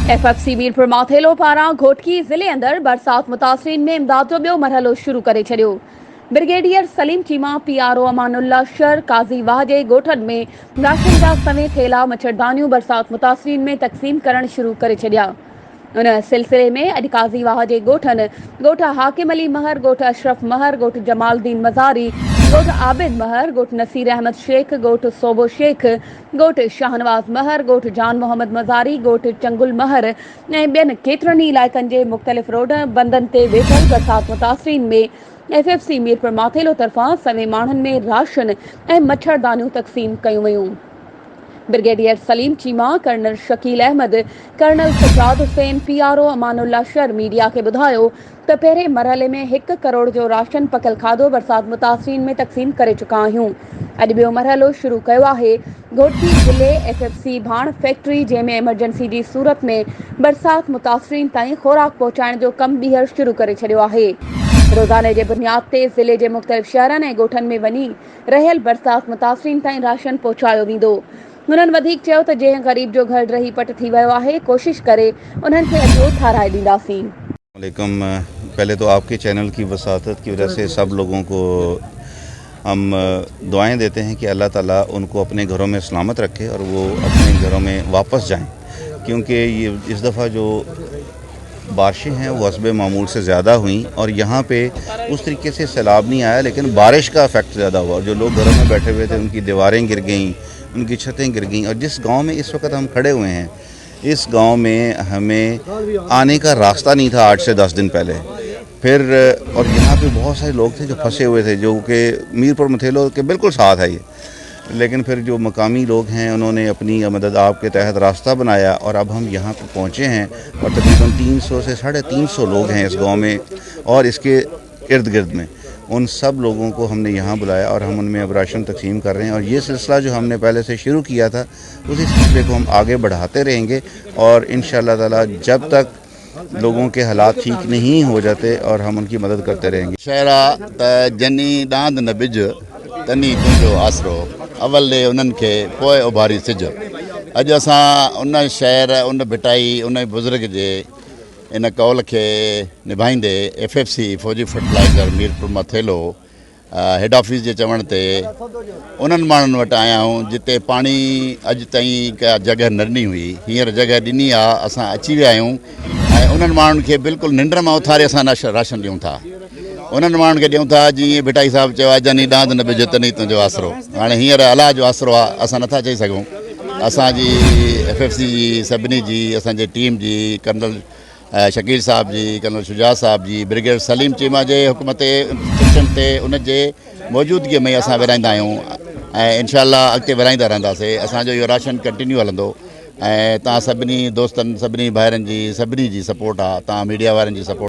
FFC Mirpur Mathelo पारां घोटकी ज़िले अंदर बरसात मुतासरीन में इमदाद जो ॿियो मरहलो शुरू करे छॾियो। ब्रिगेडियर सलीम चीमा, PRO अमानुल्ला शर, काज़ी वाह जे ॻोठनि में राशन जा सवें थेला मच्छरदानियूं बरसात मुतासरीन में तक़सीम करण शुरू करे छॾिया। उन सिलसिले में अॼु काज़ी वाह जे ॻोठनि ॻोठ हाकिम अली महर, ॻोठ अशरफ महर, ॻोठ जमालुद्दीन मज़ारी, ॻोठ आबिद महर, ॻोठ नसीर अहमद शेख, ॻोठ सोबो शेख, ॻोठ शाहनवाज़ महर, ॻोठ जान मोहम्मद मज़ारी, ॻोठ चंगुल महर ऐं ॿियनि केतिरनि ई इलाइक़नि जे मुख़्तलिफ़ रोड बंदनि ते वेठल बरसात मुतासरीन में FFC मीरपुर माथेलो तरफ़ां सवें माण्हुनि में राशन ऐं मच्छरदानियूं तक़सीम कयूं वयूं। Brigadier Saleem Cheema, colonel Shakeel Ahmed, colonel Sajjad Hussain, PRO Amanullah Shar media खे ॿुधायो त पहिरें मरहले में 1 करोड़ जो राशन पकल खाधो बरसात मुतासरीन में तक़सीम करे चुका आहियूं। अॼु ॿियो मरहलो शुरू कयो आहे। घोटकी ज़िले FFC भाण फैक्ट्री, जंहिंमें एमरजेंसी जी सूरत में बरसात मुतासरीन ताईं ख़ोराक पहुचाइण जो कमु ॿीहर शुरू करे छॾियो आहे। रोज़ाने जे बुनियाद ते ज़िले जे मुख़्तलिफ़ शहरनि ऐं ॻोठनि में वञी रहियल बरसात मुतासरीन ताईं राशन पहुचायो वेंदो। उन्हनि वधीक चयो त जंहिं ग़रीब जो घर रही पट थी वियो आहे, कोशिश करे उन्हनि खे अॼु ठाराए ॾींदासीं। पहले तो आपके चैनल की वसातत की वजह से सब लोगों को हम दुआएं देते हैं कि अल्लाह ताला उनको अपने घरों में सलामत रखे और वो अपने घरों में वापस जाएं, क्योंकि ये इस दफ़ा जो बारिशें हैं वो हस्ब मामूल से ज़्यादा हुई और यहाँ पे उस तरीके से सैलाब नहीं आया, लेकिन बारिश का इफेक्ट ज़्यादा हुआ। जो लोग घरों में बैठे हुए थे उनकी दीवारें गिर गईं, उनकी छतें गिर गईं। और जिस गांव में इस वक्त हम खड़े हुए हैं, इस गांव में हमें आने का रास्ता नहीं था 8 से 10 दिन पहले। फिर और यहाँ पे बहुत सारे लोग थे जो फंसे हुए थे, जो कि मीरपुर मथेलो के बिल्कुल साथ है ये। लेकिन फिर जो मकामी लोग हैं उन्होंने अपनी मदद आप के तहत रास्ता बनाया और अब हम यहाँ पे पहुँचे हैं और तकरीबन 300 से 350 लोग हैं इस गांव में और इसके इर्द गिर्द में। उन सब लोगों को हमने यहाँ बुलाया और हम उनमें अब राशन तकसीम कर रहे हैं। और ये सिलसिला जो हमने पहले से शुरू किया था, उसी सिलसिले को हम आगे बढ़ाते रहेंगे और इंशाअल्लाह ताला जब तक लोगों के हालात ठीक नहीं हो जाते और हम उनकी मदद करते रहेंगे। शहरा त जनी दांद न बिज तनी तुंहिंजो आसरो, अवल उन्हनि खे पोइ उभारी सिज। अॼु असां उन शहर, उन भिटाई, उन बुज़ुर्ग जे इन कौल के निभाईंदे FFC फौजी फर्टिलाइज़र मीरपुर मथेलो हेड ऑफिस जे चवण ते उन्हनि माण्हुनि वटि आया आहियूं जिते पाणी अॼु ताईं का जॻह न ॾिनी हुई। हींअर जॻह ॾिनी आहे, असां अची विया आहियूं ऐं उन्हनि माण्हुनि खे बिल्कुलु निंड मां उथारे असां राशन ॾियूं था। उन्हनि माण्हुनि खे ॾियूं था जीअं भिटाई साहिबु चयो आहे, जनी दांद न बिज तनी तुंहिंजो आसरो। हाणे हींअर अलाह जो आसरो आहे, असां नथा चई सघूं। असांजी FFC जी सभिनी जी, असांजे टीम जी, कर्नल शकील साहब जी, कर्नल शुजात साहब जी, ब्रिगेडियर सलीम चीमा जे हुकूमत ते उन जे मौजूदगीअ में असां विराईंदा आहियूं ऐं इंशाअल्लाह अॻिते विराईंदा रहंदासीं। असांजो इहो राशन कंटिन्यू हलंदो ऐं तव्हां सभिनी दोस्तनि, सभिनी भाइरनि जी, सभिनी जी सपोर्ट आहे, तव्हां मीडिया वारनि जी सपोर्ट